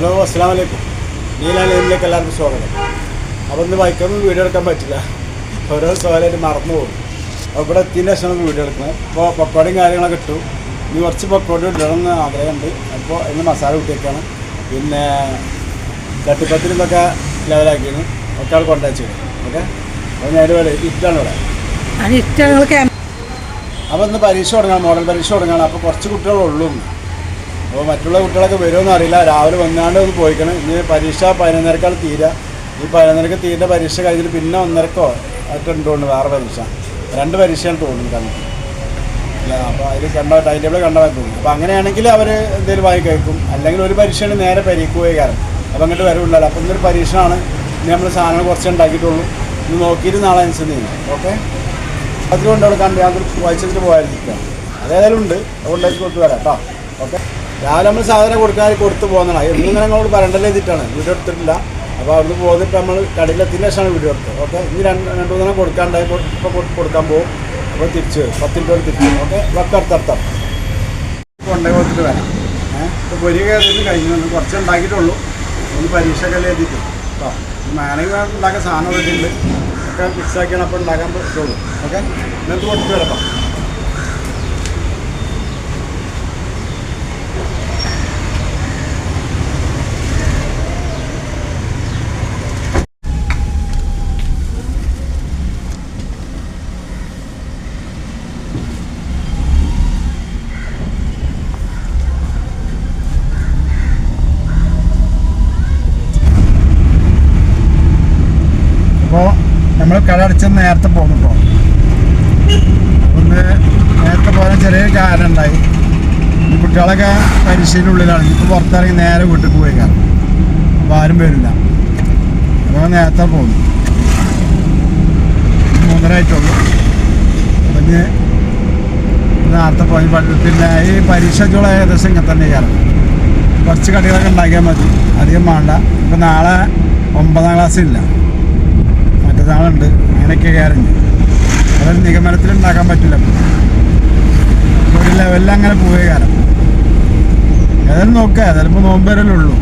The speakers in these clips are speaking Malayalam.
ഹലോ, അസ്സലാമു അലൈക്കും. നീലാ നെയിമിലേക്ക് എല്ലാവർക്കും സ്വാഗതം. അപ്പോൾ ഇന്ന് ബൈക്കൊന്നും വീഡിയോ എടുക്കാൻ പറ്റില്ല, ഓരോ സോലായിട്ട് മറന്നു പോകും. അപ്പോൾ ഇവിടെ എത്തിയതിന് ശേഷം വീഡിയോ എടുക്കുന്നത്. അപ്പോൾ പക്കോടയും കാര്യങ്ങളൊക്കെ ഇട്ടു. ഇനി കുറച്ച് പക്കോട ഇടണമെന്ന് ആഗ്രഹമുണ്ട്. അപ്പോൾ ഇന്ന് മസാല കൂട്ടിയൊക്കെയാണ്. പിന്നെ തട്ടിപ്പത്തിൽ ഇതൊക്കെ ലെവലാക്കിയിരുന്നു. ഒക്കെ ആൾ കൊണ്ടുവച്ചു. ഓക്കെ, അപ്പോൾ ഞാൻ ഇവിടെ ഇറ്റാണ് ഇവിടെ. അപ്പോൾ ഇന്ന് പരീക്ഷ തുടങ്ങണം, മോഡൽ പരീക്ഷ തുടങ്ങണം. അപ്പോൾ കുറച്ച് കുട്ടികളുള്ളൂ. അപ്പോൾ മറ്റുള്ള കുട്ടികളൊക്കെ വരുമെന്ന് അറിയില്ല. രാവിലെ വന്നാണ്ട് ഒന്ന് പോയിക്കണം. ഇനി പരീക്ഷ 11:30 തീരുക. ഈ 11:30 തീരുന്ന പരീക്ഷ കഴിഞ്ഞിട്ട് പിന്നെ 1:30 ആയിട്ടുണ്ടോണ്ട് വേറെ പരീക്ഷ. 2 പരീക്ഷയാണ് തോന്നുന്നത് കണ്ടു. അപ്പോൾ അതിൽ ടൈം ടേബിൾ കണ്ടാൽ തോന്നുന്നു. അപ്പോൾ അങ്ങനെയാണെങ്കിൽ അവർ എന്തെങ്കിലും വായി കഴിക്കും. അല്ലെങ്കിൽ ഒരു പരീക്ഷയാണ് നേരെ പരീക്ക് പോയി കാരണം. അപ്പോൾ അങ്ങോട്ട് വരവില്ലല്ലോ. അപ്പോൾ ഇന്നൊരു പരീക്ഷയാണ്. ഇനി നമ്മൾ സാധനങ്ങൾ കുറച്ച് ഉണ്ടാക്കിയിട്ടുള്ളൂ. ഇത് നോക്കിയിട്ട് നാളെ അനുസരിച്ച് ചെയ്യും. ഓക്കെ, അതിലുണ്ട് അവിടെ കണ്ട് അത് വായിച്ചിട്ട് പോയായിരിക്കാം. അതേതായാലും ഉണ്ട്, അതുകൊണ്ടാക്കി കൊടുത്ത് വരാം കേട്ടോ. ഓക്കെ, രാവിലെ നമ്മൾ സാധനം കൊടുത്തു പോകുന്നതാണ്. എന്നും ഞങ്ങളോട് പറയണ്ടല്ലേ എത്തിയിട്ടാണ് വീഡിയോ എടുത്തിട്ടില്ല. അപ്പോൾ അവിടുന്ന് പോകുന്നിട്ട് നമ്മൾ കടയിലെത്തിൻ്റെ ശേഷമാണ് വീഡിയോ എടുത്തത്. ഓക്കെ, ഇനി 2-3 കൊടുക്കാണ്ടായി ഇപ്പോൾ കൊടുക്കാൻ പോകും. അപ്പോൾ തിരിച്ച് വരും, 10 മിനിറ്റ് തിരിച്ചു വരും. ഓക്കെ, വക്കടുത്തർത്ഥം കൊണ്ടുപോയി കൊടുത്തിട്ട് വരാം. ഇപ്പോൾ പൊരി കയറിയിട്ട് കഴിഞ്ഞു. കുറച്ച് ഉണ്ടാക്കിയിട്ടുള്ളൂ. ഒന്ന് പരീക്ഷയൊക്കെ എത്തിയിട്ടു കേട്ടോ. മാനേജ് ഉണ്ടാക്കാൻ സാധനം വെച്ചിട്ടുണ്ട്. ഒക്കെ മിക്സാക്കിയാണ് അപ്പോൾ ഉണ്ടാക്കാൻ പറ്റുള്ളൂ. ഓക്കെ, എന്നിട്ട് കൊടുത്തിട്ട് വരാം. അപ്പോൾ നമ്മൾ കട അടച്ചത് നേരത്തെ പോകുന്നു. ഒന്ന് നേരത്തെ പോകാൻ ചെറിയൊരു കാരണം ഉണ്ടായി. ഈ കുട്ടികളൊക്കെ പരീക്ഷയിലുള്ളിലാണ്. ഇപ്പോൾ പുറത്തിറങ്ങി നേരെ വീട്ടിൽ പോയി കാരണം അപ്പോൾ ആരും വരില്ല. അപ്പോൾ നേരത്തെ പോകുന്നു. 3:30 ആയിട്ടുള്ളൂ. അപ്പം ഇനി നേരത്തെ പോയി. പിന്നെ ഈ പരീക്ഷയ്ക്കുള്ള ഏകദേശം ഇങ്ങനെ തന്നെ കാരണം കുറച്ച് കടികളൊക്കെ ഉണ്ടാക്കിയാൽ മതി, അധികം വേണ്ട. ഇപ്പം നാളെ 9ാം ക്ലാസ്സില്ല, മറ്റന്നാളുണ്ട്. അങ്ങനെയൊക്കെ കയറിഞ്ഞ് അതൊരു നിഗമനത്തിൽ ഉണ്ടാക്കാൻ പറ്റില്ല. ഒരു ലെവലിൽ അങ്ങനെ പോയ കാലം ഏതായാലും നോക്കുക. ഏതായാലും ഇപ്പോൾ നോമ്പ് വരല്ലേ ഉള്ളൂ.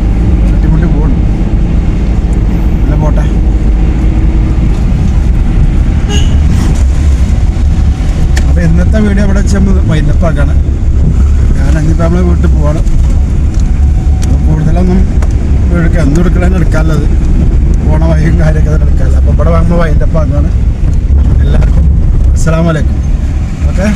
തട്ടിമുട്ടി പോകണം. അല്ല പോട്ടെ. അപ്പോൾ ഇന്നത്തെ വീഡിയോ ഇവിടെ വെച്ച് നമ്മൾ വൈൻഡപ്പാക്കാണ്. കാരണം ഇനിയിപ്പോൾ നമ്മൾ വീട്ടിൽ പോകണം. കൂടുതലൊന്നും എന്നും എടുക്കാനുള്ളത് പോണ വഴിയും കാര്യമൊക്കെ തന്നെ എടുക്കാമല്ലോ. അപ്പോൾ ഇവിടെ വാങ്ങുമ്പോൾ വൈൻഡപ്പാക്കാണ്. എല്ലാവർക്കും അസ്സലാമു അലൈക്കും. ഓക്കെ.